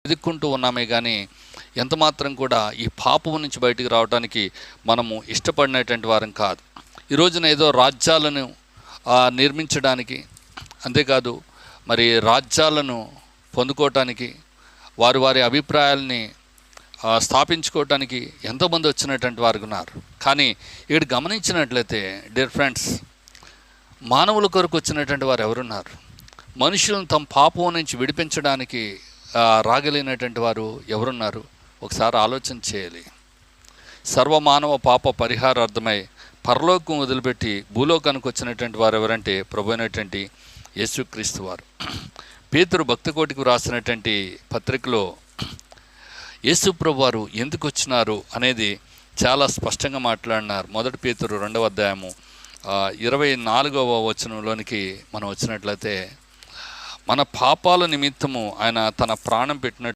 వెతుక్కుంటూ ఉన్నామే కానీ ఎంత మాత్రం కూడా ఈ పాపం నుంచి బయటికి రావడానికి మనము ఇష్టపడినటువంటి వారం కాదు. ఈ రోజున ఏదో రాజ్యాలను నిర్మించడానికి, అంతేకాదు మరి రాజ్యాలను పొందుకోవటానికి, వారి వారి అభిప్రాయాల్ని స్థాపించుకోవటానికి ఎంతోమంది వచ్చినటువంటి వారు ఉన్నారు. కానీ ఇక్కడ గమనించినట్లయితే డియర్ ఫ్రెండ్స్, మానవుల కొరకు వచ్చినటువంటి వారు ఎవరున్నారు? మనుషులను తమ పాపం నుంచి విడిపించడానికి రాగలిగినటువంటి వారు ఎవరున్నారు? ఒకసారి ఆలోచన చేయాలి. సర్వమానవ పాప పరిహారార్థమై పరలోకం వదిలిపెట్టి భూలోకానికి వచ్చినటువంటి వారు ఎవరంటే ప్రభు అయినటువంటి యేసుక్రీస్తు వారు. పేతురు భక్తకోటికి రాసినటువంటి పత్రికలో యేసు ప్రభు వారు ఎందుకు వచ్చినారు అనేది చాలా స్పష్టంగా మాట్లాడినారు. 1 పేతురు 2వ అధ్యాయము 24వ వచనంలోనికి మనం వచ్చినట్లయితే, మన పాపాల నిమిత్తము ఆయన తన ప్రాణం పెట్టినట్టు